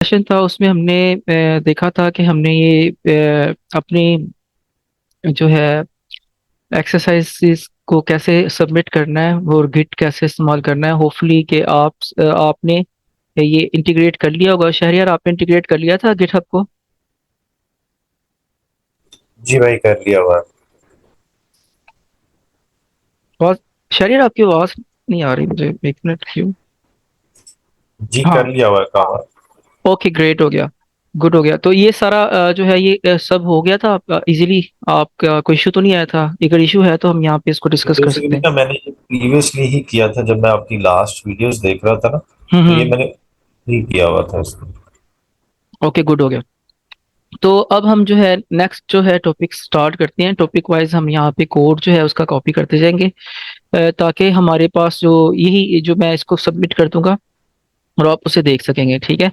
Session था उसमें हमने देखा था कि हमने ये अपनी जो है एक्सरसाइजेस को कैसे सबमिट करना है और गिट कैसे इस्तेमाल करना है। होपफुली कि आपने ये इंटीग्रेट कर लिया होगा। शहरियार, आपने इंटीग्रेट कर लिया था गिटहब को? जी भाई, कर लिया हुआ। और शहरियार, आपकी आवाज़ नहीं आ रही मुझे, एक मिनट क्यों। जी, कर हाँ। लिया हुआ काम। ओके, ग्रेट हो गया। गुड हो गया। तो ये सारा जो है ये सब हो गया था इजीली। आपका कोई इशू तो नहीं आया था? अगर इशू है तो हम यहाँ पे इसको ये डिस्कस कर सकते बेसिकली हैं। ना मैंने ये प्रीवियसली ही किया था जब मैं आपकी लास्ट वीडियोस देख रहा था ना, तो ये हम्म। मैंने ही किया हुआ था इसको। ओके, गुड हो गया। तो अब हम जो है नेक्स्ट जो है टॉपिक स्टार्ट करते हैं। टॉपिक वाइज हम यहाँ पे कोड जो है उसका कॉपी करते जाएंगे ताकि हमारे पास जो यही जो मैं इसको सबमिट कर दूंगा और आप उसे देख सकेंगे, ठीक है।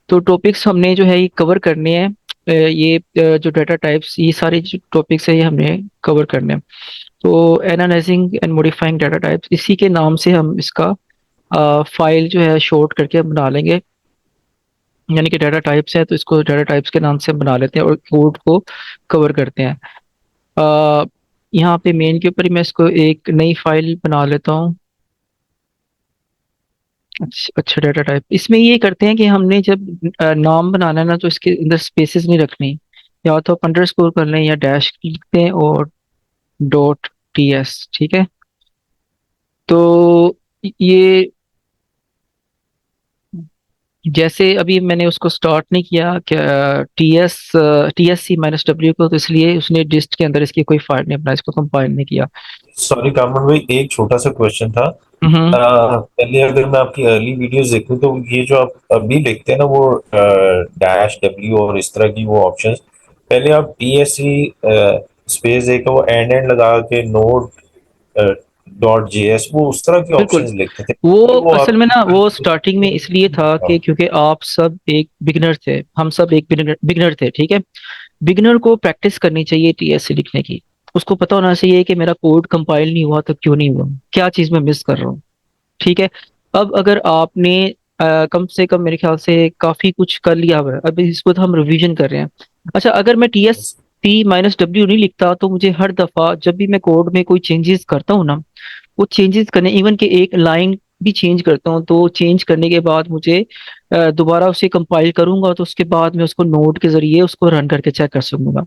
तो टॉपिक्स हमने जो है ये कवर करने हैं। ये जो डाटा टाइप्स, ये सारे जो टॉपिक्स है ये हमने कवर करने हैं। तो analysing and modifying data types, इसी के नाम से हम इसका फाइल जो है शॉर्ट करके हम बना लेंगे। यानी कि डाटा टाइप्स है तो इसको डाटा टाइप्स के नाम से हम बना लेते हैं और कोड को कवर करते हैं। अ, यहाँ पे मेन के ऊपर ही मैं इसको एक नई फाइल बना लेता हूँ। अच्छा, डाटा टाइप इसमें ये करते हैं कि हमने जब नाम बनाना है ना तो इसके अंदर स्पेसेस नहीं रखनी। या तो आप अंडरस्कोर कर लें या डैश लिखते हैं और डॉट टी एस, ठीक है। तो ये जैसे अभी मैंने उसको स्टार्ट नहीं किया क्या टी एस सी-डब्ल्यू को, तो इसलिए उसने डिस्ट के अंदर इसकी कोई फाइल नहीं बनाई, इसको कंपाइल नहीं किया। सॉरी कामन भाई, एक छोटा सा क्वेश्चन था। हम्म। पहले अगर मैं आपकी अर्ली वीडियोस देखूं तो ये जो आप अभी लिखते हैं ना, वो डैश डब्ल्यू और इस तरह की वो ऑप्शंस, पहले आप टी एस सी स्पेस देकर वो एंड एंड लगा के नोड डॉट जे एस, वो उस तरह के बिल्कुल। ऑप्शंस लिखते थे, वो तो वो असल आप में ना वो स्टार्टिंग में इसलिए था कि क्योंकि आप सब एक बिगनर थे, हम सब एक बिगनर थे, ठीक है। बिगनर को प्रैक्टिस करनी चाहिए टीएससी लिखने की। उसको पता होना चाहिए कि मेरा कोड कंपाइल नहीं हुआ तो क्यों नहीं हुआ, क्या चीज़ मैं मिस कर रहा हूँ, ठीक है। अब अगर आपने कम से कम मेरे ख्याल से काफी कुछ कर लिया हुआ है, अभी इसको तो हम रिवीजन कर रहे हैं। अच्छा, अगर मैं टी एस सी-डब्ल्यू नहीं लिखता तो मुझे हर दफा जब भी मैं कोड में कोई चेंजेस करता हूँ ना, वो चेंजेस करने, इवन कि एक लाइन भी चेंज करता हूँ तो चेंज करने के बाद मुझे दोबारा उसे कंपाइल करूंगा तो उसके बाद मैं उसको नोड के जरिए उसको रन करके चेक कर सकूंगा।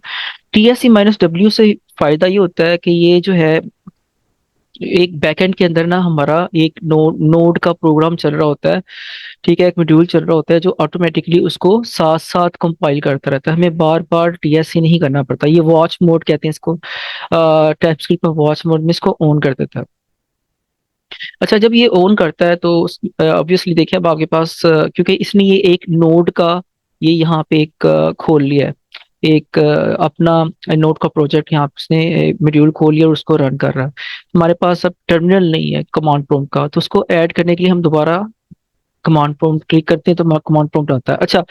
टी एस सी-डब्ल्यू से फायदा ये होता है कि ये जो है एक बैकएंड के अंदर ना हमारा एक नोड का प्रोग्राम चल रहा होता है, ठीक है। एक मॉड्यूल चल रहा होता है जो ऑटोमेटिकली उसको साथ साथ कंपाइल करता रहता है, हमें बार बार टीएससी नहीं करना पड़ता। ये वॉच मोड कहते हैं इसको, टाइपस्क्रिप्ट में वॉच मोड में इसको ऑन कर देता है। अच्छा, जब ये ऑन करता है तो ऑब्वियसली देखिए अब आपके पास क्योंकि इसने ये एक नोड का ये यहाँ पे एक खोल लिया है, एक अपना नोड का प्रोजेक्ट यहाँ पे उसने मॉड्यूल खोल लिया और उसको रन कर रहा है। हमारे पास अब टर्मिनल नहीं है कमांड प्रॉम्प्ट का, तो उसको ऐड करने के लिए हम दोबारा कमांड प्रॉम्प्ट क्लिक करते हैं तो कमांड प्रॉम्प्ट आता है। अच्छा,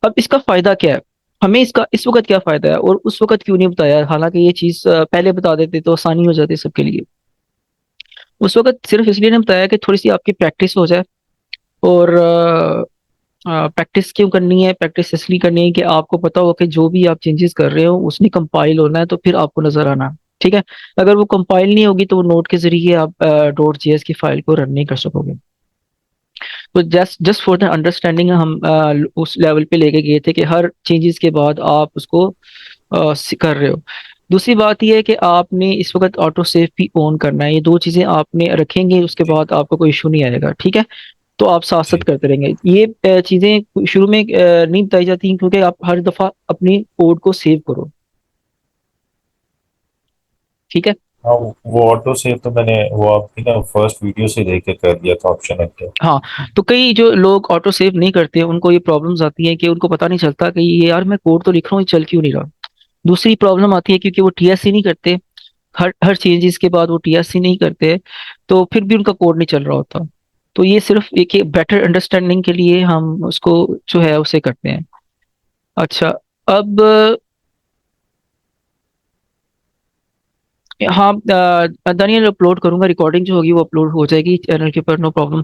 अब इसका फायदा क्या है, हमें इसका इस वक्त क्या फायदा है और उस वक्त क्यों नहीं बताया, हालांकि ये चीज पहले बता देते तो आसानी हो जाती सबके लिए। उस वक्त सिर्फ इसलिए नहीं बताया कि थोड़ी सी आपकी प्रैक्टिस हो जाए। और प्रैक्टिस क्यों करनी है, प्रैक्टिस इसलिए करनी है कि आपको पता हो कि जो भी आप चेंजेस कर रहे हो उसने कंपाइल होना है तो फिर आपको नजर आना है, ठीक है। अगर वो कंपाइल नहीं होगी तो वो नोट के जरिए आप डॉट जेएस की फाइल को रन नहीं कर सकोगे। तो just just for the understanding हम उस लेवल पे लेके गए थे कि हर चेंजेस के बाद आप उसको कर रहे हो। दूसरी बात यह है कि आपने इस वक्त ऑटो सेव भी ऑन करना है। ये दो चीजें आपने रखेंगे उसके जी बाद आपको कोई इशू नहीं आएगा, ठीक है। तो आप साथ साथ जी। करते रहेंगे। ये चीजें शुरू में नहीं बताई जाती क्योंकि आप हर दफा अपनी कोड को सेव करो, ठीक है। हाँ, वो ऑटो सेव तो मैंने वो आपकी ना फर्स्ट वीडियो से देख के कर दिया था ऑप्शन है। हाँ। तो कई जो लोग ऑटो सेव नहीं करते उनको ये प्रॉब्लम्स आती है कि उनको पता नहीं चलता कि ये यार मैं कोड तो लिख रहा हूँ, ये चल क्यों नहीं रहा। दूसरी प्रॉब्लम आती है क्योंकि वो टीएससी नहीं करते, हर हर चेंजेस के बाद वो टीएससी नहीं करते, तो फिर भी उनका कोड नहीं चल रहा होता। तो ये सिर्फ एक बेटर अंडरस्टैंडिंग के लिए हम उसको जो है उसे करते हैं। अच्छा, अब हाँ, दानियल अपलोड करूंगा, रिकॉर्डिंग जो होगी वो अपलोड हो जाएगी चैनल के ऊपर, नो प्रॉब्लम।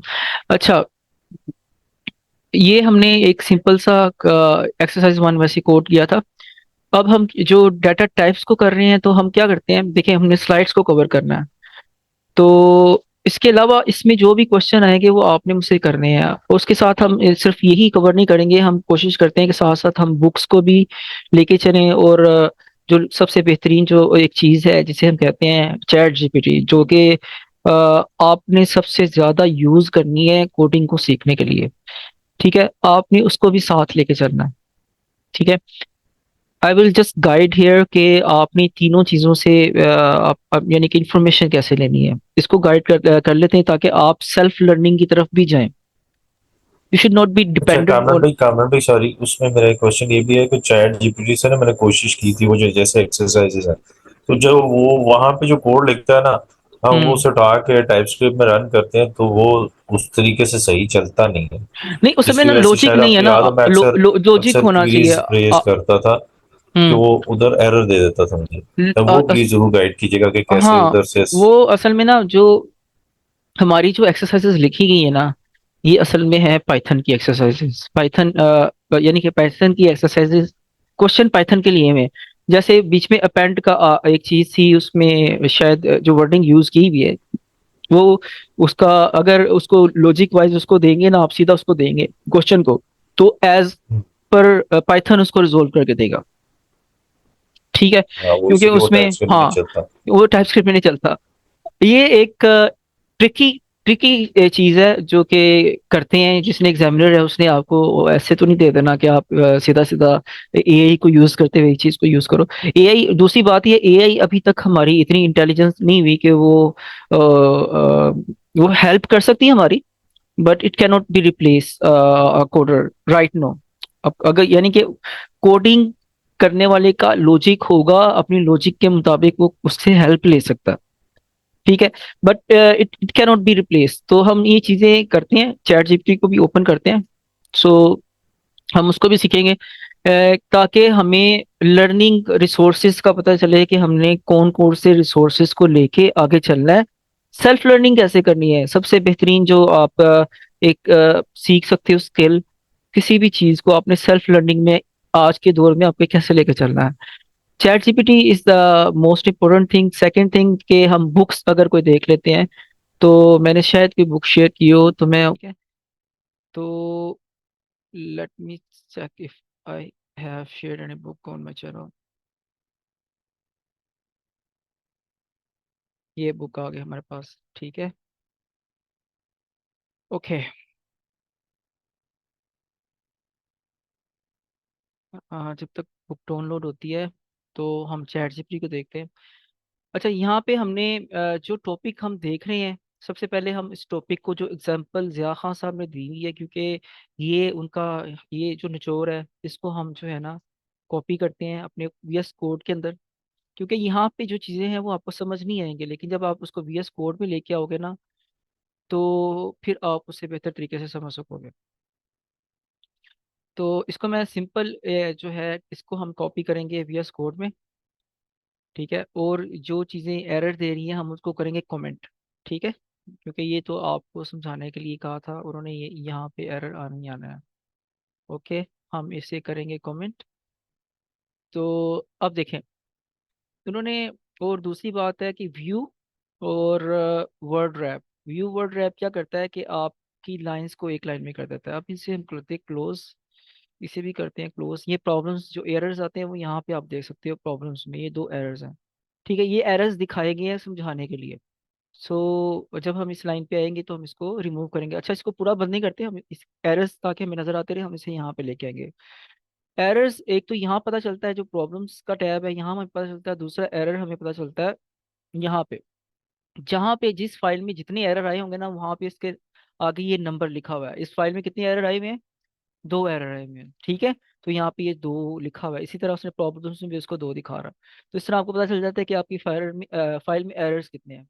अच्छा, ये हमने एक सिंपल सा एक्सरसाइज वन वैसे कोड किया था। अब हम जो डाटा टाइप्स को कर रहे हैं, तो हम क्या करते हैं, देखिए हमने स्लाइड्स को कवर करना है। तो इसके अलावा इसमें जो भी क्वेश्चन आएंगे वो आपने मुझसे करने हैं। और उसके साथ हम सिर्फ यही कवर नहीं करेंगे, हम कोशिश करते हैं कि साथ साथ हम बुक्स को भी लेके चलें। और जो सबसे बेहतरीन जो एक चीज़ है जिसे हम कहते हैं चैट जीपीटी, जो कि आपने सबसे ज़्यादा यूज़ करनी है कोडिंग को सीखने के लिए। ठीक है, आपने उसको भी साथ लेके चलना है। ठीक है, I will just guide here कि आपने तीनों चीज़ों से यानी कि इंफॉर्मेशन कैसे लेनी है, इसको गाइड कर लेते हैं ताकि आप सेल्फ लर्निंग की तरफ भी जाएं। यू शुड नॉट बी अच्छा डिपेंडेंट ऑन। कामरान भाई सॉरी, उसमें मेरा एक क्वेश्चन ये भी है कि चैट जीपीटी से ना मैंने कोशिश की थी, वो जो जैसे एक्सरसाइजेस है, तो जो वो वहां पे जो कोड लिखता है ना, हम वो हम्म। उसे उठा के टाइप स्क्रिप्ट में रन करते हैं तो वो उस तरीके से सही चलता नहीं है। नहीं, उसमें जिसकी ना वजह से लॉजिक शायद नहीं है आपको ना। याद हो, मैं अक्सर लॉजिक अक्सर होना चाहिए। क्वेरीज रेज करता था कि हम्म। वो उधर एरर दे देता था मुझे। तो वो प्लीज जरूर गाइड कीजिएगा कि कैसे हाँ, उधर से। वो असल में ना जो हमारी जो एक्सरसाइजेज लिखी गई है ना, ये असल में है पाइथन की एक्सरसाइजेज। पाइथन यानी कि पाइथन की एक्सरसाइजेज क्वेश्चन पाइथन के लिए में। जैसे बीच में अपेंड का एक चीज थी, उसमें शायद जो वर्डिंग यूज की हुई है वो, उसका अगर उसको लॉजिक वाइज उसको देंगे ना, आप सीधा उसको देंगे क्वेश्चन को, तो एज पर पाइथन उसको रिजोल्व करके देगा। ठीक है, हाँ, वो क्योंकि इसीलिए वो उसमें टाइप स्क्रिप्ट में नहीं हाँ, चलता। वो टाइप स्क्रिप्ट में नहीं चलता। ये एक ट्रिकी ट्रिकी चीज है जो कि करते हैं। जिसने एग्जामिनर है उसने आपको ऐसे तो नहीं दे देना कि आप सीधा सीधा एआई को यूज करते हुए चीज को यूज करो। एआई, दूसरी बात ये, एआई अभी तक हमारी इतनी इंटेलिजेंस नहीं हुई कि वो हेल्प कर सकती है हमारी, but it cannot be replace coder right no. अब अगर यानी कि कोडिंग करने वाले का लॉजिक होगा, अपनी लॉजिक के मुताबिक वो उससे हेल्प ले सकता है। ठीक है, but it it cannot be replace. तो हम ये चीजें करते हैं, चैट जीपीटी को भी ओपन करते हैं। सो हम उसको भी सीखेंगे ताकि हमें लर्निंग रिसोर्सेज का पता चले कि हमने कौन कौन से रिसोर्सेज को लेके आगे चलना है। सेल्फ लर्निंग कैसे करनी है, सबसे बेहतरीन जो आप एक सीख सकते हो स्किल, किसी भी चीज को आपने सेल्फ लर्निंग में आज के दौर में आपके कैसे लेके चलना है। Chat GPT is the most important thing. Second thing के हम बुक्स अगर कोई देख लेते हैं, तो मैंने शायद कोई बुक शेयर की हो तो मैं okay, तो let me check if I have shared any book on my channel. ये बुक आ गई हमारे पास। ठीक है, ओके। जब तक बुक डाउनलोड होती है तो हम चैट जीपीटी को देखते हैं। अच्छा, यहाँ पे हमने जो टॉपिक हम देख रहे हैं, सबसे पहले हम इस टॉपिक को, जो एग्जांपल ज़िया खान साहब ने दी हुई है, क्योंकि ये उनका, ये जो निचोड़ है इसको हम जो है ना कॉपी करते हैं अपने वीएस कोड के अंदर। क्योंकि यहाँ पे जो चीज़ें हैं वो आपको समझ नहीं आएंगे, लेकिन जब आप उसको वीएस कोड में लेके आओगे ना, तो फिर आप उससे बेहतर तरीके से समझ सकोगे। तो इसको मैं सिंपल जो है इसको हम कॉपी करेंगे वीएस कोड में। ठीक है, और जो चीज़ें एरर दे रही हैं हम उसको करेंगे कमेंट। ठीक है, क्योंकि ये तो आपको समझाने के लिए कहा था उन्होंने, ये यहाँ पे एरर आना ही आना है। ओके, हम इसे करेंगे कमेंट। तो अब देखें उन्होंने, और दूसरी बात है कि व्यू और word rap. View word rap क्या करता है कि आपकी लाइंस को एक लाइन में कर देता है। अब इसे हम करते हैं क्लोज, इसे भी करते हैं क्लोज। ये प्रॉब्लम्स जो एरर्स आते हैं वो यहाँ पे आप देख सकते हो, प्रॉब्लम्स में ये दो एरर्स हैं। ठीक है, ये एरर्स दिखाए गए हैं समझाने के लिए। सो जब हम इस लाइन पे आएंगे तो हम इसको रिमूव करेंगे। अच्छा, इसको पूरा बंद नहीं करते हम, इस एरर्स ताकि हमें नजर आते रहे, हम इसे यहाँ पे लेके आएंगे। एरर्स एक तो यहाँ पता चलता है, जो प्रॉब्लम्स का टैब है यहाँ हमें पता चलता है। दूसरा एरर हमें पता चलता है यहाँ पे, जहाँ पे जिस फाइल में जितने एरर आए होंगे ना, वहाँ पे इसके आगे ये नंबर लिखा हुआ है। इस फाइल में कितने एरर आए हुए हैं, दो एरर आए हुए हैं। ठीक है, तो यहाँ पे ये दो लिखा हुआ है। इसी तरह उसने प्रॉब्लम्स में भी इसको दो दिखा रहा है। तो इस तरह आपको पता चल जाता है कि आपकी फाइल में एरर्स कितने हैं।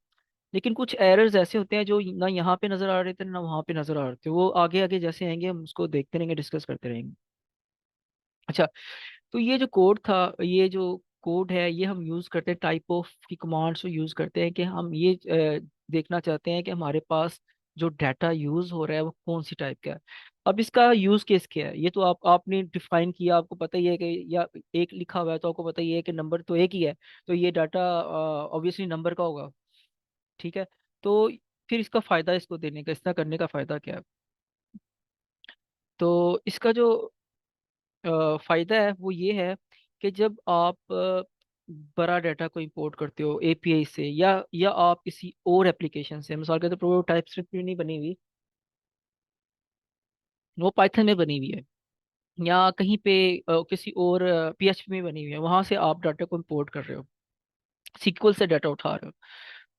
लेकिन कुछ एरर्स ऐसे होते हैं जो ना यहाँ पे नजर आ रहे थे ना वहाँ पे नजर आ रहे थे, वो आगे आगे जैसे आएंगे हम उसको देखते रहेंगे, डिस्कस करते रहेंगे। अच्छा, तो ये जो कोड था, ये जो कोड है, ये हम यूज करते हैं टाइप ऑफ की कमांड्स को यूज करते हैं कि हम ये देखना चाहते हैं कि हमारे पास जो डाटा यूज हो रहा है वो कौन सी टाइप का है। अब इसका यूज केस क्या है, ये तो आपने डिफाइन किया, आपको पता ही है कि, या एक लिखा हुआ है तो आपको पता ही है कि नंबर तो एक ही है, तो ये डाटा ऑब्वियसली नंबर का होगा। ठीक है। तो फिर इसका फायदा, इसको देने का, इसका करने का फायदा क्या है। तो इसका जो फायदा है वो ये है कि जब आप बड़ा डाटा को इंपोर्ट करते हो एपीआई से, या आप किसी और एप्लीकेशन से, मिसाल के तौर पर वो टाइप स्क्रिप्ट में नहीं बनी हुई, वो पाइथन में बनी हुई है, या कहीं पे किसी और पीएचपी में बनी हुई है, वहां से आप डाटा को इंपोर्ट कर रहे हो, सीक्वल से डाटा उठा रहे हो।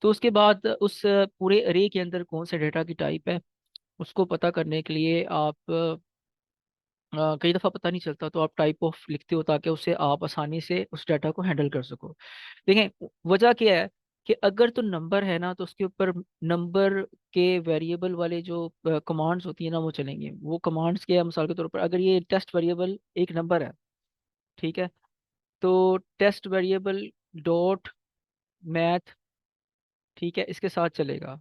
तो उसके बाद उस पूरे अरे के अंदर कौन से डाटा की टाइप है, उसको पता करने के लिए आप कई दफ़ा पता नहीं चलता, तो आप टाइप ऑफ लिखते हो ताकि उससे आप आसानी से उस डाटा को हैंडल कर सको। देखें, वजह क्या है कि अगर तो नंबर है ना, तो उसके ऊपर नंबर के वेरिएबल वाले जो कमांड्स होती है ना वो चलेंगे। वो कमांड्स के, मिसाल के तौर पर अगर ये टेस्ट वेरिएबल एक नंबर है, ठीक है, तो टेस्ट वेरिएबल डॉट मैथ, ठीक है, इसके साथ चलेगा।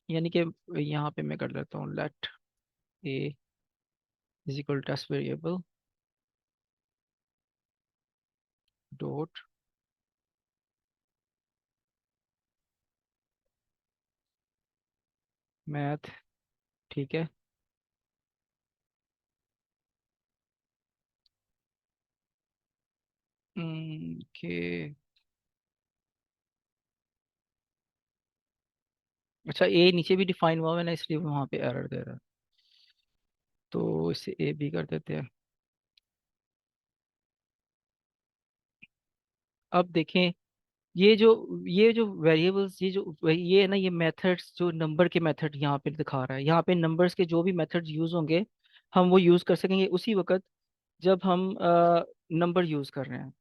यानी कि यहाँ पे मैं कर देता हूँ let A is equal test variable dot math, ठीक है। के अच्छा, ए नीचे भी डिफाइन हुआ है ना, इसलिए वहां पे एरर दे रहा है, तो इसे ए भी कर देते हैं। अब देखें, ये जो वेरिएबल्स, ये है ना, ये मेथड्स, जो नंबर के मेथड यहाँ पे दिखा रहा है, यहाँ पे नंबर्स के जो भी मेथड्स यूज होंगे हम वो यूज कर सकेंगे उसी वक्त जब हम नंबर यूज कर रहे हैं।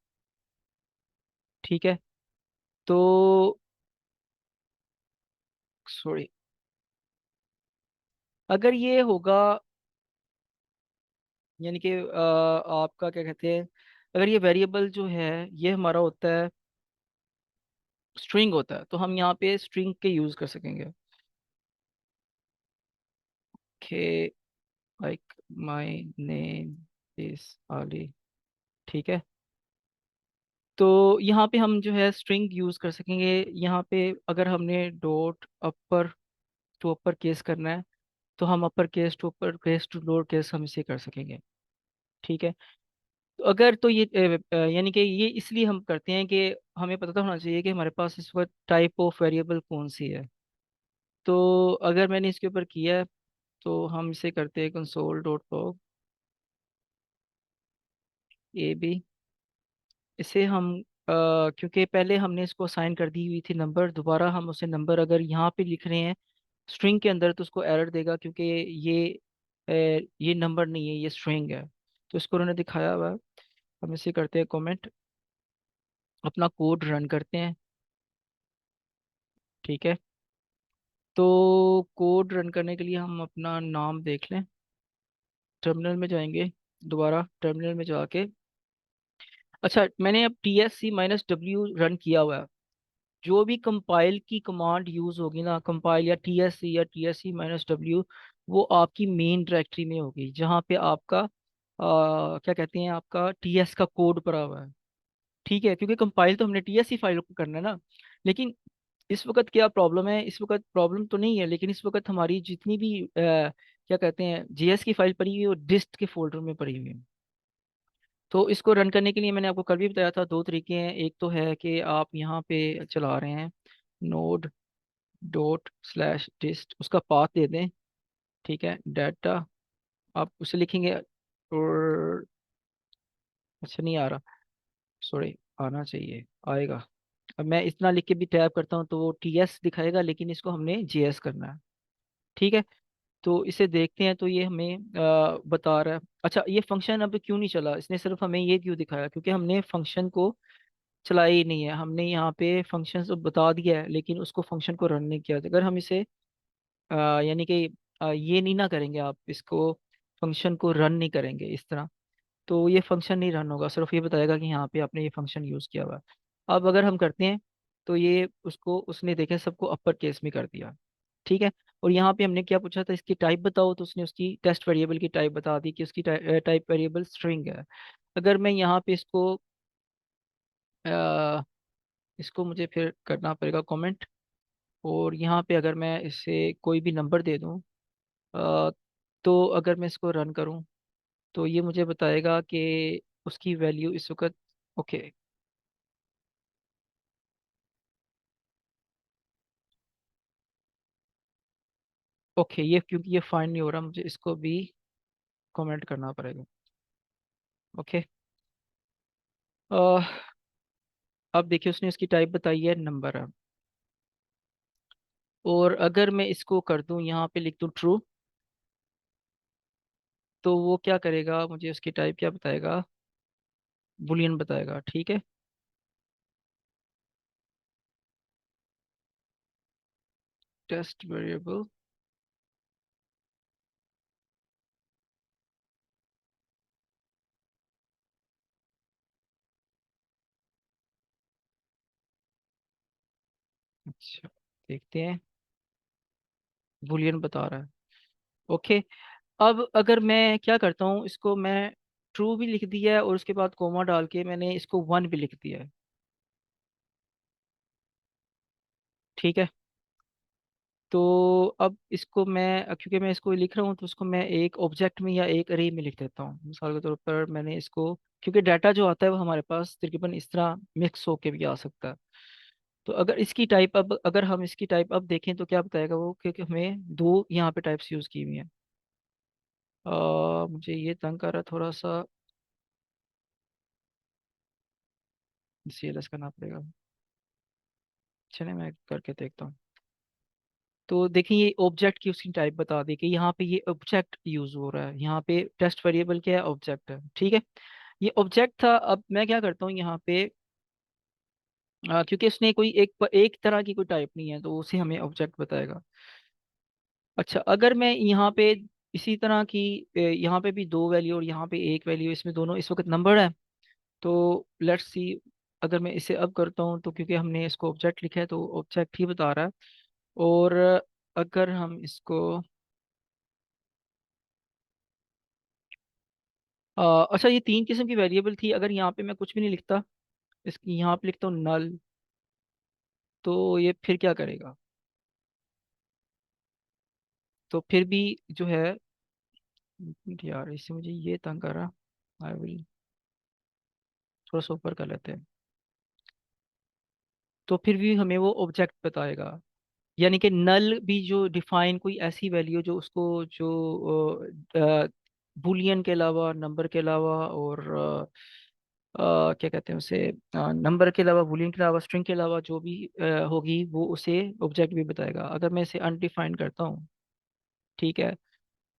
ठीक है। तो सॉरी, अगर ये होगा, यानी कि आपका क्या कहते हैं, अगर ये वेरिएबल जो है ये हमारा होता है, स्ट्रिंग होता है, तो हम यहाँ पे स्ट्रिंग के यूज कर सकेंगे। के लाइक माय नेम इज आली, ठीक है। तो यहाँ पे हम जो है स्ट्रिंग यूज कर सकेंगे। यहाँ पे अगर हमने dot upper to upper case करना है, तो हम upper case to upper case to lower case हम इसे कर सकेंगे। ठीक है। तो अगर तो ये यानी कि ये इसलिए हम करते हैं कि हमें पता तो होना चाहिए कि हमारे पास इस वक्त टाइप ऑफ वेरिएबल कौन सी है। तो अगर मैंने इसके ऊपर किया है, तो हम इसे करते हैं console dot log A B. इसे हम क्योंकि पहले हमने इसको असाइन कर दी हुई थी नंबर, दोबारा हम उसे नंबर अगर यहाँ पे लिख रहे हैं स्ट्रिंग के अंदर, तो उसको एरर देगा, क्योंकि ये नंबर नहीं है, ये स्ट्रिंग है। तो इसको उन्होंने दिखाया हुआ है। हम इसे करते हैं कमेंट, अपना कोड रन करते हैं। ठीक है। तो कोड रन करने के लिए हम अपना नाम देख लें, टर्मिनल में जाएंगे, दोबारा टर्मिनल में जाके, अच्छा मैंने अब T S C minus W run किया हुआ है। जो भी कंपाइल की कमांड यूज होगी ना, कंपाइल या टी एस सी या T S C minus W, वो आपकी मेन डायरेक्टरी में होगी, जहाँ पे आपका क्या कहते हैं, आपका टी एस का कोड पड़ा हुआ है। ठीक है, क्योंकि कंपाइल तो हमने टी एस सी फाइल को करना है ना। लेकिन इस वक्त क्या प्रॉब्लम है, इस वक्त प्रॉब्लम तो नहीं है, लेकिन इस वक्त हमारी जितनी भी क्या कहते हैं जेएस की फाइल पड़ी हुई है वो डिस्ट के फोल्डर में पड़ी हुई है। तो इसको रन करने के लिए मैंने आपको कल भी बताया था, दो तरीके हैं। एक तो है कि आप यहाँ पे चला रहे हैं नोड डॉट स्लैश डिस्ट, उसका पाथ दे दें। ठीक है, डाटा आप उसे लिखेंगे, और अच्छा नहीं आ रहा, सॉरी, आना चाहिए, आएगा। अब मैं इतना लिख के भी टैप करता हूँ तो वो टी एस दिखाएगा, लेकिन इसको हमने जी एस करना है। ठीक है। तो इसे देखते हैं, तो ये हमें बता रहा है। अच्छा, ये फंक्शन अब क्यों नहीं चला, इसने सिर्फ हमें ये क्यों दिखाया, क्योंकि हमने फंक्शन को चलाया ही नहीं है। हमने यहाँ पे फंक्शन तो बता दिया है, लेकिन उसको फंक्शन को रन नहीं किया। अगर हम इसे यानी कि ये नहीं ना करेंगे, आप इसको फंक्शन को रन नहीं करेंगे इस तरह, तो ये फंक्शन नहीं रन होगा, सिर्फ ये बताएगा कि यहाँ पे आपने ये फंक्शन यूज़ किया हुआ है। अब अगर हम करते हैं तो ये उसको उसने देखे सबको अपर केस में कर दिया। ठीक है। और यहाँ पे हमने क्या पूछा था, इसकी टाइप बताओ, तो उसने उसकी टेस्ट वेरिएबल की टाइप बता दी कि उसकी टाइप वेरिएबल स्ट्रिंग है। अगर मैं यहाँ पे इसको मुझे फिर करना पड़ेगा कमेंट। और यहाँ पे अगर मैं इसे कोई भी नंबर दे दूँ, अ, तो अगर मैं इसको रन करूँ तो ये मुझे बताएगा कि उसकी वैल्यू इस वक्त। ओके। ओके, ये क्योंकि ये फाइंड नहीं हो रहा, मुझे इसको भी कमेंट करना पड़ेगा। ओके। अब देखिए उसने इसकी टाइप बताई है नंबर है। और अगर मैं इसको कर दूं, यहाँ पे लिख दूं ट्रू, तो वो क्या करेगा, मुझे उसकी टाइप क्या बताएगा, बुलियन बताएगा। ठीक है। Test variable. अच्छा, देखते हैं। बुलियन बता रहा है। ओके। अब अगर मैं क्या करता हूँ, इसको मैं ट्रू भी लिख दिया है और उसके बाद कोमा डाल के मैंने इसको वन भी लिख दिया है। ठीक है। तो अब इसको मैं, क्योंकि मैं इसको लिख रहा हूँ, तो उसको मैं एक ऑब्जेक्ट में या एक अरे में लिख देता हूँ। मिसाल के तौर पर मैंने इसको, क्योंकि डाटा जो आता है वो हमारे पास तकरीबन इस तरह मिक्स होके भी आ सकता है। तो अगर इसकी टाइप, अब अगर हम इसकी टाइप अब देखें तो क्या बताएगा वो, क्योंकि हमें दो यहाँ पे टाइप्स यूज़ की हुई हैं। मुझे ये तंग कर रहा है थोड़ा सा, CLS करना पड़ेगा। चलिए मैं करके देखता हूँ। तो देखिए ये ऑब्जेक्ट की उसकी टाइप बता दी कि यहाँ पे ये ऑब्जेक्ट यूज हो रहा है, यहाँ पे टेस्ट वेरिएबल क्या है, ऑब्जेक्ट है। ठीक है। ये ऑब्जेक्ट था। अब मैं क्या करता हूँ यहाँ पे, क्योंकि उसने कोई एक एक तरह की कोई टाइप नहीं है, तो उसे हमें ऑब्जेक्ट बताएगा। अच्छा, अगर मैं यहाँ पे इसी तरह की, यहाँ पे भी दो वैल्यू और यहाँ पे एक वैल्यू, इसमें दोनों इस वक्त नंबर है। तो लेट्स सी, अगर मैं इसे अब करता हूँ, तो क्योंकि हमने इसको ऑब्जेक्ट लिखा है तो ऑब्जेक्ट ही बता रहा है। और अगर हम इसको, अच्छा ये तीन किस्म की वेरिएबल थी, अगर यहाँ पे मैं कुछ भी नहीं लिखता, इसकी यहाँ पे लिखता हूँ नल, तो ये फिर क्या करेगा, तो फिर भी जो है, यार इससे मुझे ये तंग कर रहा। आई विल थोड़ा सा ऊपर कर लेते हैं। तो फिर भी हमें वो ऑब्जेक्ट बताएगा। यानी कि नल भी जो डिफाइन कोई ऐसी वैल्यू जो उसको, जो बुलियन के अलावा, नंबर के अलावा, और क्या कहते हैं उसे, नंबर के अलावा, बुलियन के अलावा, स्ट्रिंग के अलावा जो भी होगी, वो उसे ऑब्जेक्ट भी बताएगा। अगर मैं इसे अनडिफाइंड करता हूँ, ठीक है,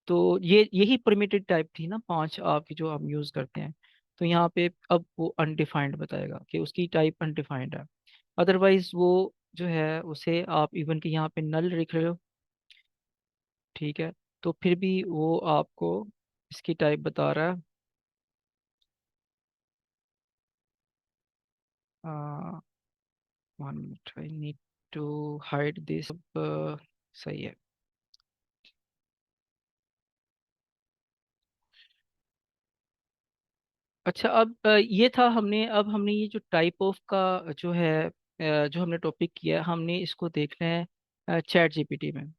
तो ये यही परमिटेड टाइप थी ना, पांच आपकी जो हम यूज करते हैं। तो यहाँ पे अब वो अनडिफाइंड बताएगा कि उसकी टाइप अनडिफाइंड है। अदरवाइज वो जो है उसे आप इवन के यहाँ पे नल लिख रहे हो, ठीक है, तो फिर भी वो आपको इसकी टाइप बता रहा है। 1 minute, I need to hide this. सही है। अच्छा, अब ये था, हमने ये जो टाइप ऑफ का जो है, जो हमने टॉपिक किया है, हमने इसको देखना है चैट जीपीटी में।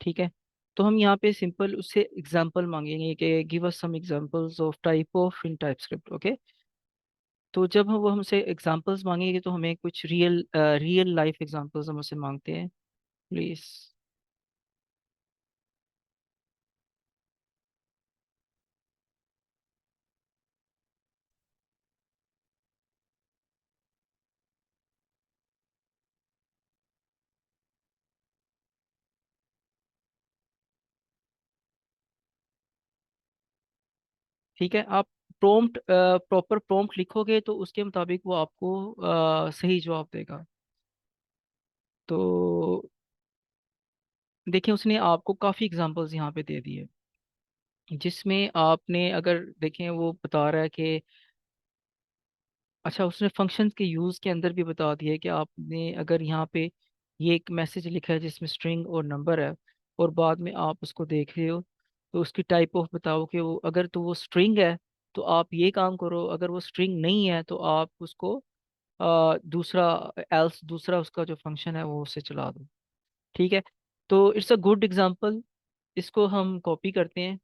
ठीक है। तो हम यहाँ पे सिंपल उससे एग्जांपल मांगेंगे कि give us some examples of type of in TypeScript. Okay. तो जब वो हमसे एग्जांपल्स मांगेंगे तो हमें कुछ रियल लाइफ एग्जांपल्स हम उससे मांगते हैं, प्लीज। ठीक है। आप प्रॉपर प्रॉम्प्ट लिखोगे तो उसके मुताबिक वो आपको सही जवाब देगा। तो देखिए उसने आपको काफ़ी एग्जांपल्स यहाँ पे दे दिए, जिसमें आपने अगर देखें वो बता रहा है कि अच्छा, उसने फंक्शन के यूज के अंदर भी बता दिया है कि आपने अगर यहाँ पे ये एक मैसेज लिखा है जिसमें स्ट्रिंग और नंबर है, और बाद में आप उसको देख रहे हो, तो उसकी टाइप ऑफ बताओ कि वो अगर तो वो स्ट्रिंग है तो आप ये काम करो, अगर वो स्ट्रिंग नहीं है तो आप उसको दूसरा एल्स दूसरा उसका जो फंक्शन है वो उससे चला दो। ठीक है, तो इट्स अ गुड एग्जांपल, इसको हम कॉपी करते हैं।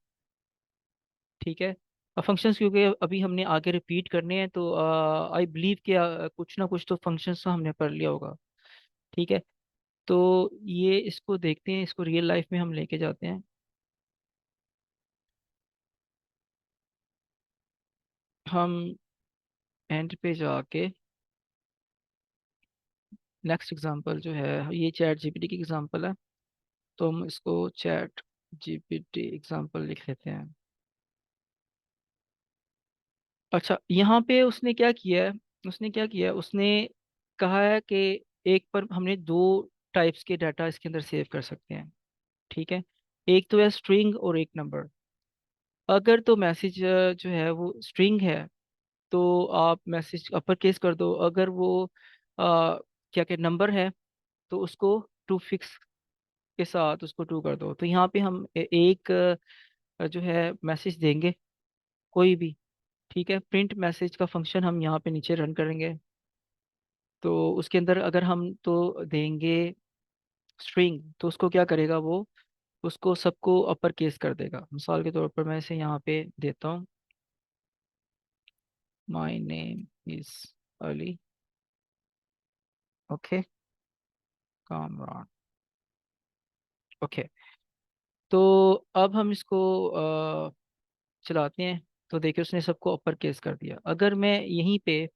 ठीक है, फंक्शंस क्योंकि अभी हमने आगे रिपीट करने हैं, तो आई बिलीव कि कुछ ना कुछ तो फंक्शंस तो हमने पढ़ लिया होगा। ठीक है, तो ये इसको देखते हैं, इसको रियल लाइफ में हम लेके जाते हैं। हम एंड पे जाके नेक्स्ट एग्जांपल जो है, ये चैट जीपीटी की एग्जांपल है, तो हम इसको चैट जीपीटी एग्जांपल लिख लेते हैं। अच्छा, यहाँ पे उसने क्या किया है, उसने कहा है कि एक पर हमने दो टाइप्स के डाटा इसके अंदर सेव कर सकते हैं। ठीक है, एक तो है स्ट्रिंग और एक नंबर। अगर तो मैसेज जो है वो स्ट्रिंग है तो आप मैसेज अपर केस कर दो, अगर वो क्या क्या नंबर है तो उसको टू फिक्स के साथ उसको टू कर दो। तो यहाँ पे हम एक जो है मैसेज देंगे कोई भी। ठीक है, प्रिंट मैसेज का फंक्शन हम यहाँ पे नीचे रन करेंगे, तो उसके अंदर अगर हम तो देंगे स्ट्रिंग, तो उसको क्या करेगा वो, उसको सबको अपर केस कर देगा। मिसाल के तौर पर मैं इसे यहाँ पे देता हूँ, my name is Ali, okay, Kamran, okay. तो अब हम इसको चलाते हैं, तो देखिए उसने सबको अपर केस कर दिया। अगर मैं यहीं पे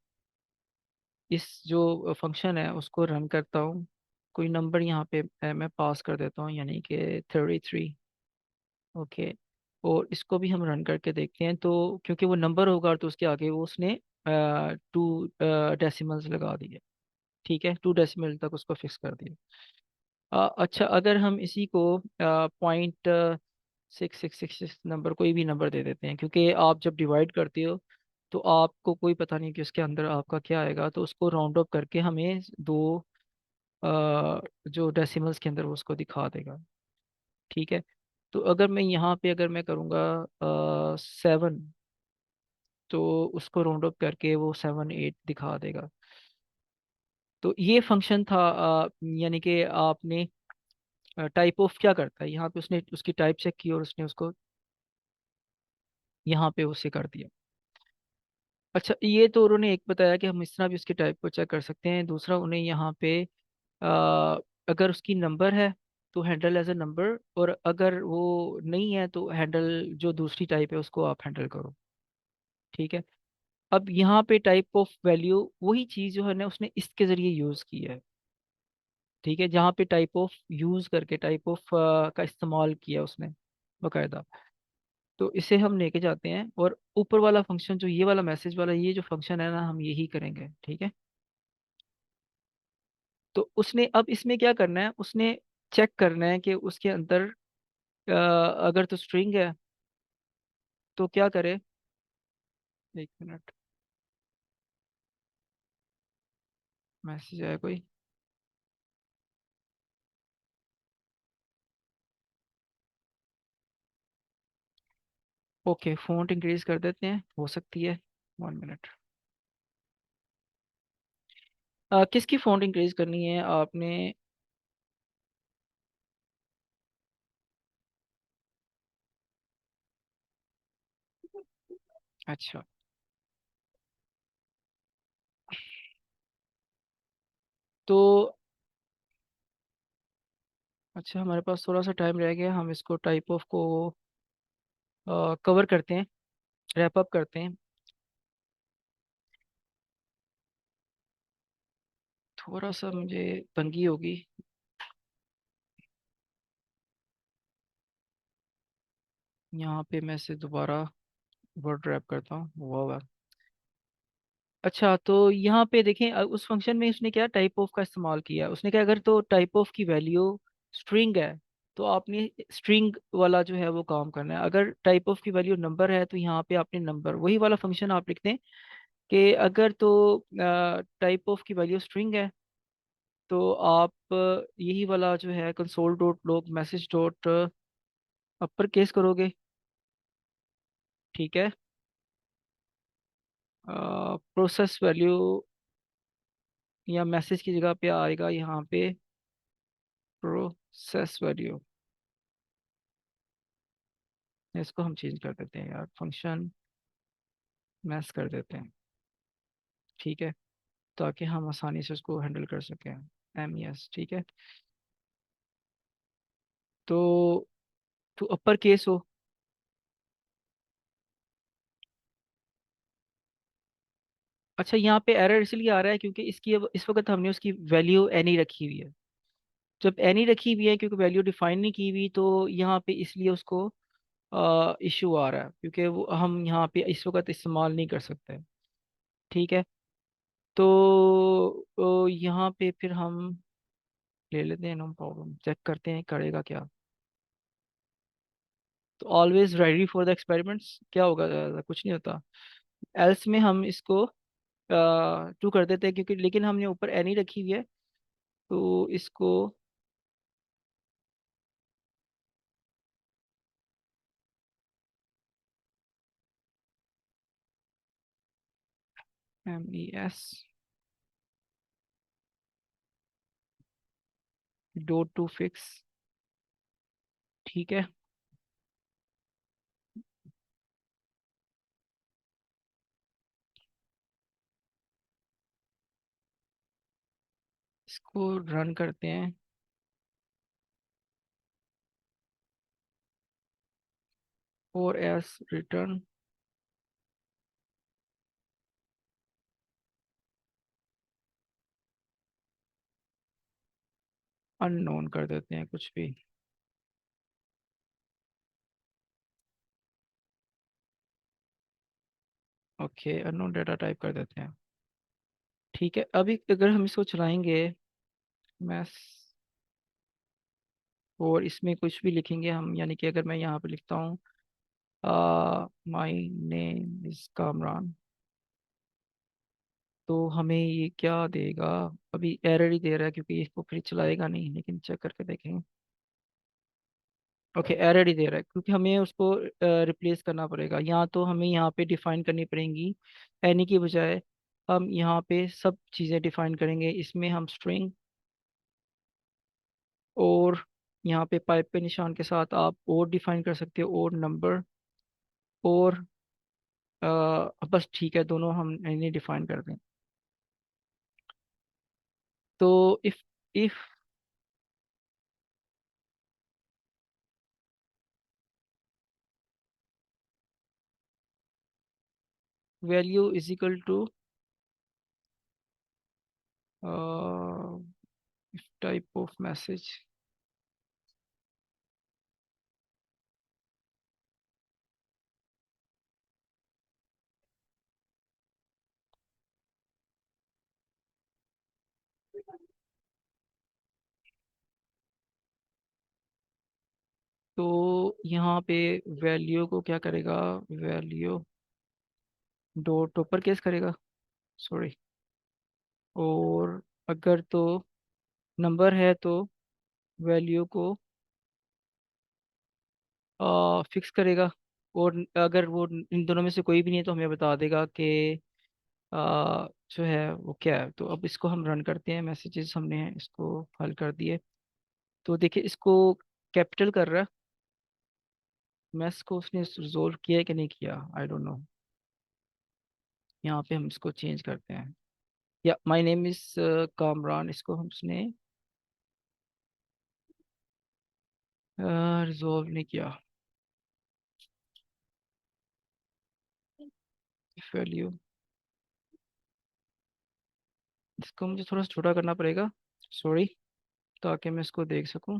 इस जो फंक्शन है उसको रन करता हूँ, कोई नंबर यहाँ पे मैं पास कर देता हूँ, यानी कि 33, ओके, और इसको भी हम रन करके देखते हैं, तो क्योंकि वो नंबर होगा तो उसके आगे वो उसने टू डेसिमल्स लगा दिए। ठीक है, 2 डेसिमल तक उसको फिक्स कर दिया। अच्छा, अगर हम इसी को पॉइंट 6 6 6 6 नंबर, कोई भी नंबर दे देते हैं, क्योंकि आप जब डिवाइड करते हो तो आपको कोई पता नहीं कि उसके अंदर आपका क्या आएगा, तो उसको राउंड अप करके हमें दो जो डेसिमल्स के अंदर वो उसको दिखा देगा। ठीक है, तो अगर मैं यहाँ पे अगर मैं करूँगा 7, तो उसको राउंड अप करके वो 7 8 दिखा देगा। तो ये फंक्शन था, यानी कि आपने टाइप ऑफ क्या करता है, यहाँ पे उसने उसकी टाइप चेक की और उसने उसको यहाँ पे उसे कर दिया। अच्छा, ये तो उन्होंने एक बताया कि हम इस तरह भी उसकी टाइप को चेक कर सकते हैं। दूसरा, उन्हें यहाँ पे अगर उसकी नंबर है तो हैंडल एज अ नंबर, और अगर वो नहीं है तो हैंडल जो दूसरी टाइप है उसको आप हैंडल करो। ठीक है, अब यहाँ पे टाइप ऑफ वैल्यू वही चीज़ जो है ना उसने इसके जरिए यूज़ की है। ठीक है, जहाँ पे टाइप ऑफ यूज़ करके टाइप ऑफ का इस्तेमाल किया उसने बकायदा। तो इसे हम लेके जाते हैं, और ऊपर वाला फंक्शन जो ये वाला मैसेज वाला ये जो फंक्शन है ना, हम यही करेंगे। ठीक है, तो उसने अब इसमें क्या करना है, उसने चेक करना है कि उसके अंदर अगर तो स्ट्रिंग है तो क्या करे। 1 मिनट, मैसेज आया कोई। ओके, फ़ॉन्ट इंक्रीज कर देते हैं, हो सकती है। 1 मिनट, किसकी फ़ॉन्ट इंक्रीज करनी है आपने। अच्छा, तो अच्छा, हमारे पास थोड़ा सा टाइम रह गया, हम इसको टाइप ऑफ को कवर करते हैं, रैप अप करते हैं। थोड़ा सा मुझे तंगी होगी, यहाँ पे मैं से दोबारा वर्ड रैप करता हूँ, हुआ हुआ। अच्छा, तो यहाँ पे देखें, उस फंक्शन में उसने क्या टाइप ऑफ का इस्तेमाल किया, उसने क्या, अगर तो टाइप ऑफ की वैल्यू स्ट्रिंग है तो आपने स्ट्रिंग वाला जो है वो काम करना है, अगर टाइप ऑफ की वैल्यू नंबर है तो यहाँ पे आपने नंबर, वही वाला फंक्शन आप लिखते हैं, कि अगर तो टाइप ऑफ की वैल्यू स्ट्रिंग है, तो आप यही वाला जो है console dot log message dot upper case करोगे। ठीक है। प्रोसेस वैल्यू या मैसेज की जगह पे आएगा यहाँ पे प्रोसेस वैल्यू। इसको हम चेंज कर देते हैं यार, फंक्शन मैस कर देते हैं। ठीक है, ताकि हम आसानी से उसको हैंडल कर सकें। MES, ठीक है। तो तो अपर केस हो। अच्छा, यहाँ पे एरर इसलिए आ रहा है क्योंकि इसकी अब इस वक्त हमने उसकी वैल्यू एनी रखी हुई है। जब एनी रखी हुई है, क्योंकि वैल्यू डिफाइन नहीं की हुई, तो यहाँ पे इसलिए उसको इशू आ रहा है, क्योंकि वो हम यहाँ पे इस वक्त इस्तेमाल नहीं कर सकते। ठीक है। तो यहाँ पे फिर हम ले लेते हैं, नो प्रॉब्लम, चेक करते हैं करेगा क्या। तो always ready for the experiments क्या होगा, कुछ नहीं होता। एल्स में हम इसको टू कर देते हैं, क्योंकि लेकिन हमने ऊपर एनी रखी हुई है, तो इसको MES डॉट टू फिक्स। ठीक है। इसको रन करते हैं। और एस रिटर्न अननोन कर देते हैं कुछ भी। ओके, अननोन डेटा टाइप कर देते हैं। ठीक है, अभी अगर हम इसको चलाएंगे मैस, और इसमें कुछ भी लिखेंगे हम, यानी कि अगर मैं यहाँ पे लिखता हूँ माई नेम इज कामरान, तो हमें ये क्या देगा। अभी एरर ही दे रहा है, क्योंकि इसको फिर चलाएगा नहीं, लेकिन चेक करके देखेंगे। ओके, एरर ही दे रहा है, क्योंकि हमें उसको रिप्लेस करना पड़ेगा। या तो हमें यहाँ पे डिफाइन करनी पड़ेंगी एनी की बजाय, हम यहाँ पे सब चीज़ें डिफाइन करेंगे। इसमें हम स्ट्रिंग, और यहाँ पे पाइप पे निशान के साथ आप और डिफाइन कर सकते हो, और नंबर, और बस ठीक है, दोनों हम इन्हें डिफाइन कर दें। तो if value is equal to type of message, तो यहाँ पे वैल्यू को क्या करेगा, वैल्यू डॉट ऊपर केस करेगा, सॉरी। और अगर तो नंबर है, तो वैल्यू को फिक्स करेगा। और अगर वो इन दोनों में से कोई भी नहीं है, तो हमें बता देगा कि जो है वो क्या है। तो अब इसको हम रन करते हैं, मैसेजेस हमने इसको हल कर दिए। तो देखिए, इसको कैपिटल कर रहा है। मैथ्स को उसने रिजोल्व किया है कि नहीं किया, आई डोंट नो। यहाँ पे हम इसको चेंज करते हैं, या माय नेम इज कामरान, इसको हम उसने रिजोल्व नहीं किया। वैल्यू, इसको मुझे थोड़ा सा छोटा करना पड़ेगा, सॉरी, ताकि मैं इसको देख सकूं।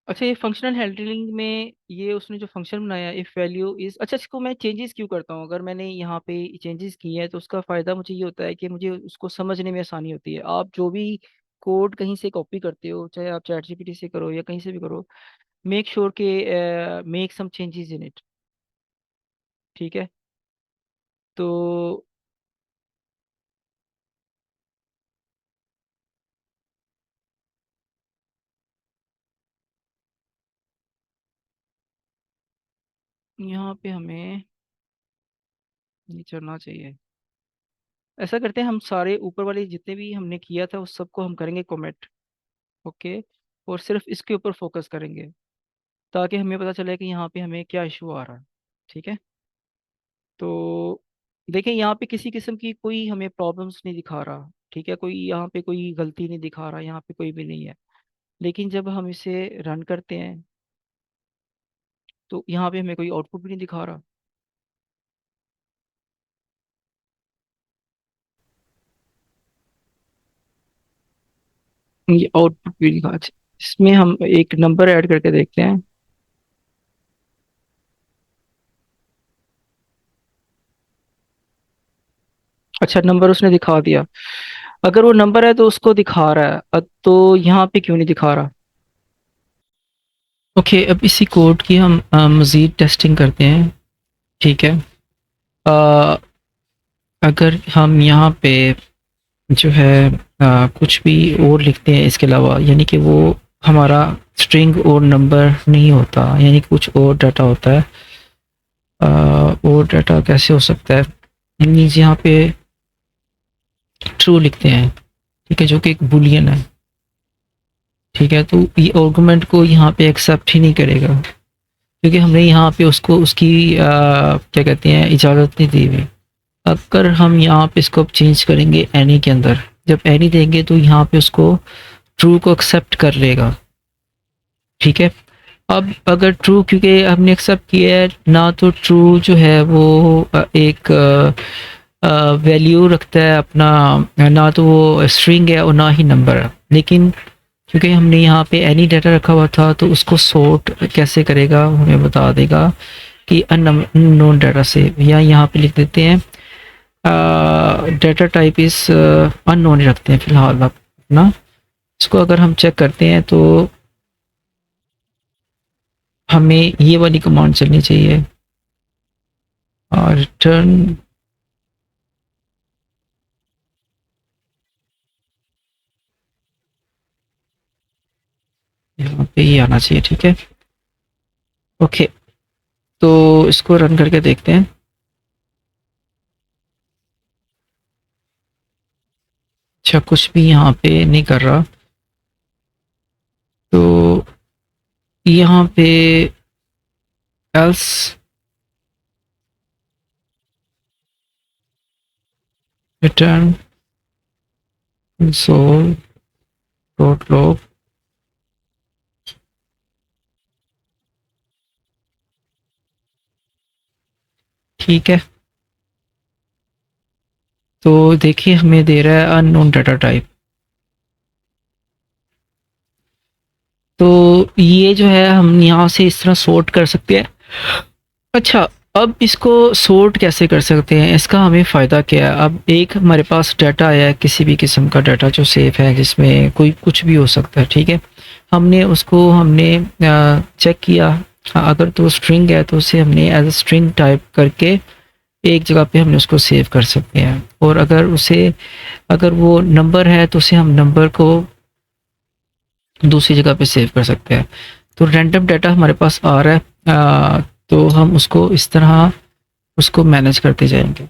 अच्छा, ये फंक्शनल हैंडलिंग में ये उसने जो फंक्शन बनाया, इफ वैल्यू इज, अच्छा, इसको मैं चेंजेस क्यों करता हूँ, अगर मैंने यहाँ पे चेंजेस किए हैं, तो उसका फ़ायदा मुझे ये होता है कि मुझे उसको समझने में आसानी होती है। आप जो भी कोड कहीं से कॉपी करते हो, चाहे आप चैट जीपीटी से करो या कहीं से भी करो, मेक श्योर के make some changes in it. ठीक है। तो यहाँ पे हमें ये चलना चाहिए। ऐसा करते हैं, हम सारे ऊपर वाले जितने भी हमने किया था उस सबको हम करेंगे कमेंट। ओके। और सिर्फ इसके ऊपर फोकस करेंगे ताकि हमें पता चले कि यहाँ पे हमें क्या इशू आ रहा है। ठीक है। तो देखें, यहाँ पे किसी किस्म की कोई हमें प्रॉब्लम्स नहीं दिखा रहा। ठीक है, कोई यहाँ पे कोई गलती नहीं दिखा रहा, यहाँ पे कोई भी नहीं है। लेकिन जब हम इसे रन करते हैं तो यहाँ पे हमें कोई आउटपुट भी नहीं दिखा रहा। ये आउटपुट भी दिखा, अच्छा, इसमें हम एक नंबर ऐड करके देखते हैं। अच्छा, नंबर उसने दिखा दिया। अगर वो नंबर है तो उसको दिखा रहा है, तो यहाँ पे क्यों नहीं दिखा रहा? ओके, अब इसी कोड की हम मज़ीद टेस्टिंग करते हैं। ठीक है। अ, अगर हम यहाँ पे जो है कुछ भी और लिखते हैं इसके अलावा, यानी कि वो हमारा स्ट्रिंग और नंबर नहीं होता, यानी कि कुछ और डाटा होता है। और डाटा कैसे हो सकता है? मीन्स यहाँ पे ट्रू लिखते हैं, ठीक है, जो कि एक बुलियन है। ठीक है, तो ये आर्गुमेंट को यहाँ पे एक्सेप्ट ही नहीं करेगा क्योंकि हमने यहाँ पे उसको उसकी क्या कहते हैं, इजाज़त नहीं दी हुई। अगर हम यहाँ पे इसको अब चेंज करेंगे एनी के अंदर, जब एनी देंगे तो यहाँ पे उसको ट्रू को एक्सेप्ट कर लेगा। ठीक है। अब अगर ट्रू, क्योंकि हमने एक्सेप्ट किया है ना, तो ट्रू जो है वो एक वैल्यू रखता है अपना, ना तो वो स्ट्रिंग है और ना ही नंबर है। लेकिन क्योंकि हमने यहाँ पे एनी डाटा रखा हुआ था तो उसको सॉर्ट कैसे करेगा हमें बता देगा कि अननोन डाटा से, या यहाँ पे लिख देते हैं डाटा टाइप इस अननोन ही रखते हैं फिलहाल अब ना। इसको अगर हम चेक करते हैं तो हमें ये वाली कमांड चलनी चाहिए, और रिटर्न यहाँ पे ये आना चाहिए। ठीक है। ओके, तो इसको रन करके देखते हैं। अच्छा, कुछ भी यहाँ पे नहीं कर रहा। तो यहाँ पे else return console dot log. ठीक है, तो देखिए हमें दे रहा है अननोन डाटा टाइप। तो ये जो है हम यहाँ से इस तरह सॉर्ट कर सकते हैं। अच्छा, अब इसको सॉर्ट कैसे कर सकते हैं, इसका हमें फ़ायदा क्या है? अब एक हमारे पास डाटा आया है, किसी भी किस्म का डाटा जो सेफ है, जिसमें कोई कुछ भी हो सकता है। ठीक है, हमने चेक किया, अगर तो स्ट्रिंग है तो उसे हमने एज अ स्ट्रिंग टाइप करके एक जगह पे हमने उसको सेव कर सकते हैं। और अगर वो नंबर है तो उसे हम नंबर को दूसरी जगह पे सेव कर सकते हैं। तो रैंडम डाटा हमारे पास आ रहा है, तो हम उसको इस तरह उसको मैनेज करते जाएंगे।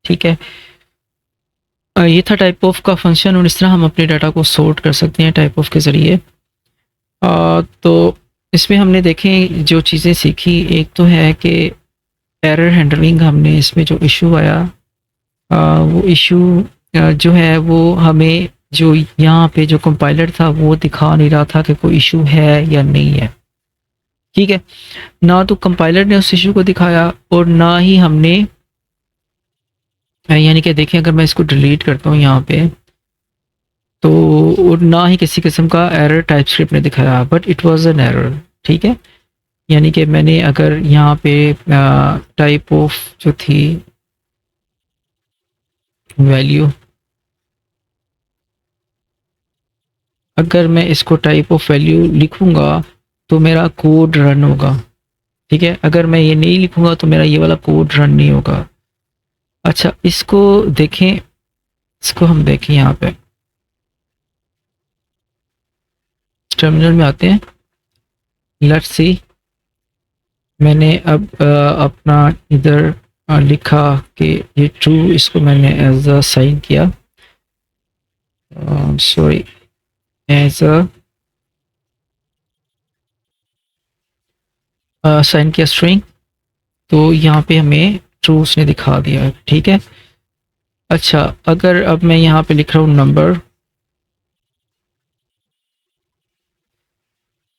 ठीक है। ये था टाइप ऑफ का फंक्शन, और इस तरह हम अपने डाटा को सॉर्ट कर सकते हैं टाइप ऑफ के ज़रिए। तो इसमें हमने देखें जो चीज़ें सीखी, एक तो है कि एरर हैंडलिंग, हमने इसमें जो इशू आया, वो इशू जो है वो हमें जो यहाँ पे जो कंपाइलर था वो दिखा नहीं रहा था कि कोई इशू है या नहीं है। ठीक है, ना तो कंपाइलर ने उस इशू को दिखाया और ना ही हमने, यानी कि देखें अगर मैं इसको डिलीट करता हूँ यहाँ पे, तो और ना ही किसी किस्म का एरर टाइपस्क्रिप्ट ने दिखाया, but it was an error. ठीक है, यानी कि मैंने अगर यहाँ पे टाइप ऑफ जो थी वैल्यू, अगर मैं इसको टाइप ऑफ वैल्यू लिखूंगा तो मेरा कोड रन होगा, ठीक है। अगर मैं ये नहीं लिखूंगा तो मेरा ये वाला कोड रन नहीं होगा। अच्छा, इसको देखें, इसको हम देखें यहाँ पे टर्मिनल में आते हैं। लेट्स सी, मैंने अब अपना इधर लिखा कि ये ट्रू, इसको मैंने एज अ साइन किया, सॉरी एज अ साइन किया स्ट्रिंग, तो यहाँ पे हमें ट्रू उसने दिखा दिया, ठीक है। अच्छा, अगर अब मैं यहाँ पे लिख रहा हूँ नंबर,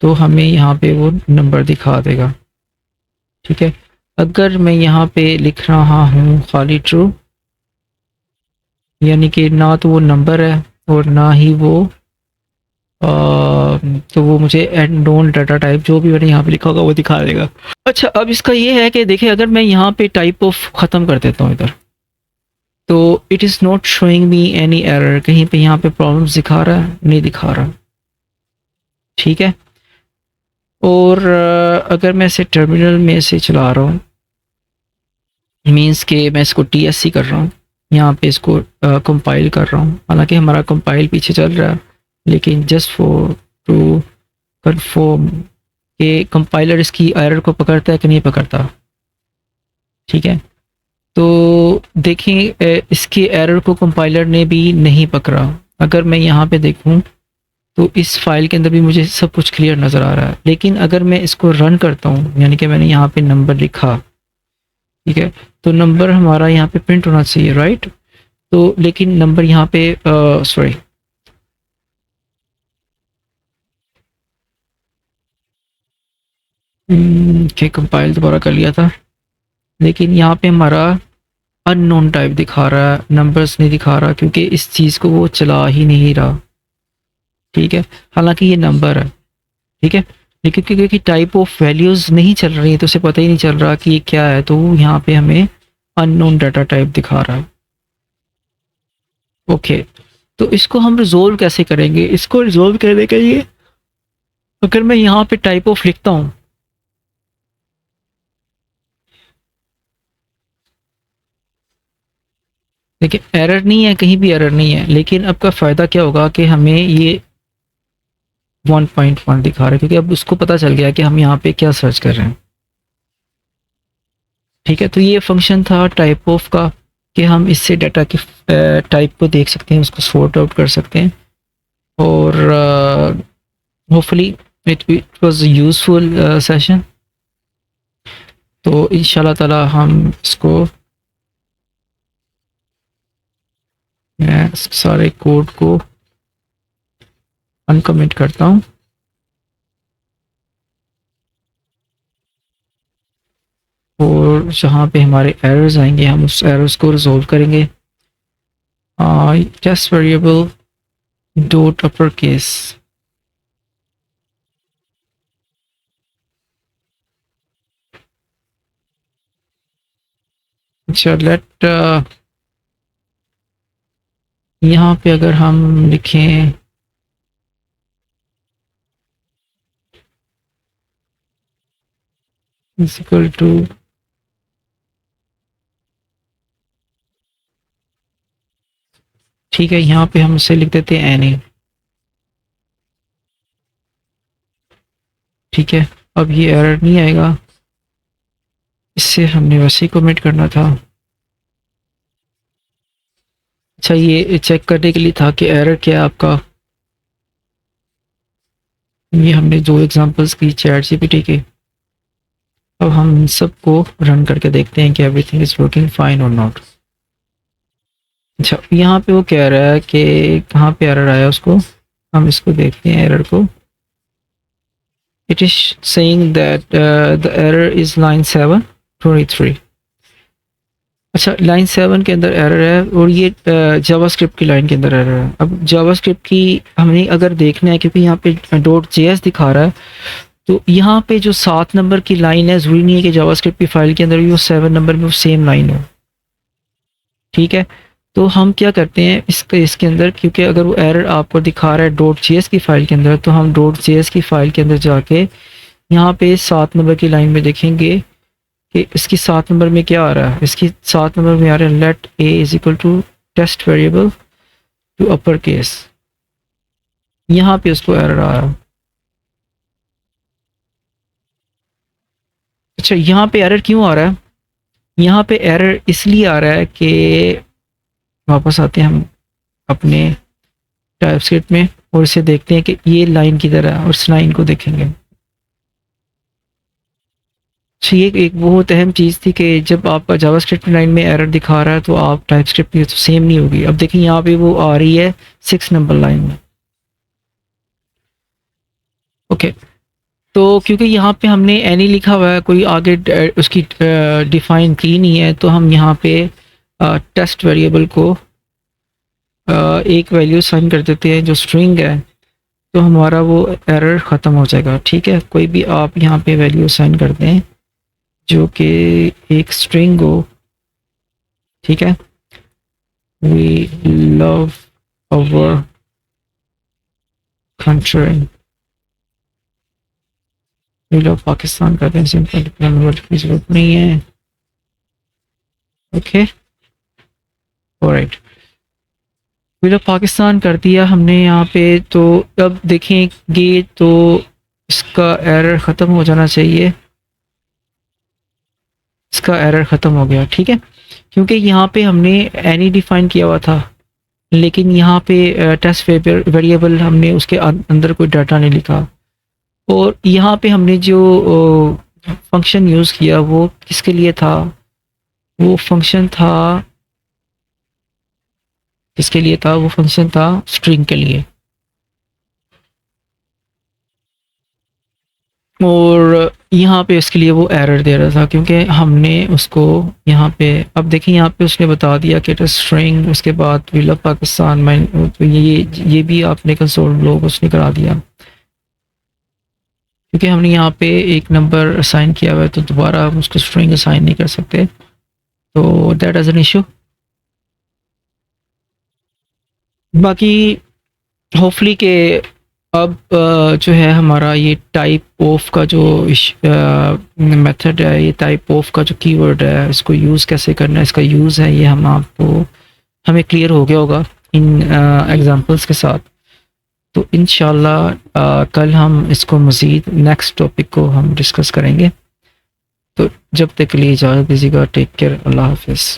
तो हमें यहाँ पे वो नंबर दिखा देगा, ठीक है। अगर मैं यहाँ पे लिख रहा हूँ खाली ट्रू, यानी कि ना तो वो नंबर है और ना ही वो तो वो मुझे एंड नोन डाटा टाइप जो भी मैंने यहाँ पे लिखा होगा वो दिखा देगा। अच्छा, अब इसका ये है कि देखिए, अगर मैं यहाँ पे टाइप ऑफ ख़त्म कर देता हूँ इधर, तो it is not showing me any error, कहीं पे यहाँ पे प्रॉब्लम्स दिखा रहा है, नहीं दिखा रहा, ठीक है। और अगर मैं इसे टर्मिनल में से चला रहा हूँ, मीन्स के मैं इसको TSC कर रहा हूँ, यहाँ पे इसको कंपाइल कर रहा हूँ, हालांकि हमारा कंपाइल पीछे चल रहा है, लेकिन जस्ट फॉर टू कंफर्म कि कंपाइलर इसकी एरर को पकड़ता है कि नहीं पकड़ता, ठीक है। तो देखें, इसके एरर को कंपाइलर ने भी नहीं पकड़ा। अगर मैं यहाँ पे देखूँ तो इस फाइल के अंदर भी मुझे सब कुछ क्लियर नज़र आ रहा है, लेकिन अगर मैं इसको रन करता हूँ, यानी कि मैंने यहाँ पे नंबर लिखा, ठीक है, तो नंबर हमारा यहाँ पे प्रिंट होना चाहिए, राइट। तो लेकिन नंबर यहाँ पे सॉरी, के कंपाइल दोबारा कर लिया था, लेकिन यहाँ पे हमारा अननोन टाइप दिखा रहा है, नंबर्स नहीं दिखा रहा, क्योंकि इस चीज़ को वो चला ही नहीं रहा, ठीक है। हालांकि ये नंबर है, ठीक है, लेकिन क्योंकि टाइप ऑफ वैल्यूज़ नहीं चल रही है तो उसे पता ही नहीं चल रहा कि ये क्या है, तो वो यहाँ पे हमें अननोन डाटा टाइप दिखा रहा है। ओके, तो इसको हम रिजोल्व कैसे करेंगे? इसको रिजोल्व करने के लिए अगर मैं यहाँ पे टाइप ऑफ लिखता हूँ, देखिए एरर नहीं है, कहीं भी एरर नहीं है, लेकिन अब का फ़ायदा क्या होगा कि हमें ये 1.1 दिखा रहा है, क्योंकि अब उसको पता चल गया कि हम यहाँ पे क्या सर्च कर रहे हैं, ठीक है। तो ये फंक्शन था टाइप ऑफ का, कि हम इससे डाटा की टाइप को देख सकते हैं, उसको सॉर्ट आउट कर सकते हैं, और hopefully it was useful session. तो इंशाल्लाह ताला हम इसको, मैं सारे कोड को अनकमेंट करता हूँ, और जहाँ पे हमारे एरर्स आएंगे हम उस एरर्स को रिजोल्व करेंगे। Test variable dot upper case, अच्छा लेट, यहाँ पे अगर हम लिखें इक्वल टू, ठीक है, यहाँ पे हम इसे लिख देते हैं एनी, ठीक है। अब ये एरर नहीं आएगा, इससे हमने वैसे ही कमेंट करना था। अच्छा, ये चेक करने के लिए था कि एरर क्या है आपका। ये हमने दो एग्जांपल्स की चैट जीपीटी के, अब हम इन सबको रन करके देखते हैं कि एवरीथिंग इज वर्किंग फाइन और नॉट। अच्छा, यहाँ पे वो कह रहा है कि कहाँ पे एरर आया उसको, हम इसको देखते हैं एरर को। It is saying that the error is line 723। अच्छा, लाइन 7 के अंदर एरर है, और ये जावास्क्रिप्ट की लाइन के अंदर एरर है। अब जावास्क्रिप्ट की हमने अगर देखना है, क्योंकि यहाँ पे .js दिखा रहा है, तो यहाँ पे जो 7 नंबर की लाइन है, ज़रूरी नहीं है कि जावास्क्रिप्ट की फाइल के अंदर भी वो 7 नंबर में वो सेम लाइन हो, ठीक है। तो हम क्या करते हैं इसके अंदर, क्योंकि अगर वो एरर आपको दिखा रहा है डॉट जेएस की फाइल के अंदर, तो हम डॉट जेएस की फाइल के अंदर जाके यहाँ पे 7 नंबर की लाइन में देखेंगे कि इसकी 7 नंबर में क्या आ रहा है। इसकी 7 नंबर में आ रहा है let A is equal to test variable to upper case. यहाँ पे उसको एरर आ रहा है। अच्छा, यहाँ पे एरर क्यों आ रहा है? यहाँ पे एरर इसलिए आ रहा है कि वापस आते हैं हम अपने टाइपस्क्रिप्ट में और इसे देखते हैं कि ये लाइन किधर है, और इस लाइन को देखेंगे। तो ये एक बहुत अहम चीज़ थी कि जब आपका जावास्क्रिप्ट लाइन में एरर दिखा रहा है तो आप टाइपस्क्रिप्ट में तो सेम नहीं होगी। अब देखिए यहाँ पे वो आ रही है 6 नंबर लाइन में। ओके, तो क्योंकि यहाँ पे हमने एनी लिखा हुआ है, कोई आगे उसकी डिफाइन की नहीं है, तो हम यहाँ पे टेस्ट वेरिएबल को एक वैल्यू साइन कर देते हैं जो स्ट्रिंग है, तो हमारा वो एरर ख़त्म हो जाएगा। ठीक है, कोई भी आप यहाँ पे वैल्यू साइन कर दें जो कि एक स्ट्रिंग हो। ठीक है, we love our country, we love Pakistan करते हैं, सिंपल कन्वर्ट की जरूरत नहीं है। Okay, alright, we love Pakistan कर दिया हमने यहाँ पे। तो अब देखेंगे तो इसका एरर ख़त्म हो जाना चाहिए। इसका एरर ख़त्म हो गया। ठीक है, क्योंकि यहाँ पे हमने एनी डिफाइन किया हुआ था, लेकिन यहाँ पे टेस्ट वेरिएबल हमने उसके अंदर कोई डाटा नहीं लिखा। और यहाँ पे हमने जो फंक्शन यूज़ किया वो किसके लिए था? वो फंक्शन था, किसके लिए था? वो फंक्शन था स्ट्रिंग के लिए। और यहाँ पे इसके लिए वो एरर दे रहा था क्योंकि हमने उसको यहाँ पे, अब देखिए यहाँ पे उसने बता दिया कि इट स्ट्रिंग, उसके बाद वी लव पाकिस्तान। मैं तो ये भी आपने कंसोल लॉग उसने करा दिया, क्योंकि हमने यहाँ पे एक नंबर असाइन किया हुआ है, तो दोबारा हम उसको स्ट्रिंग असाइन नहीं कर सकते। तो दैट इज़ एन इशू। बाकी होपफुली के अब जो है हमारा ये टाइप ऑफ का जो मेथड है, ये टाइप ऑफ का जो कीवर्ड है, इसको यूज़ कैसे करना है, इसका यूज़ है, ये हमें क्लियर हो गया होगा इन एग्जांपल्स के साथ। तो इंशाल्लाह कल हम इसको मज़ीद नेक्स्ट टॉपिक को हम डिस्कस करेंगे। तो जब तक के लिए इजाज़त दीजिएगा। टेक केयर, अल्लाह हाफिज़।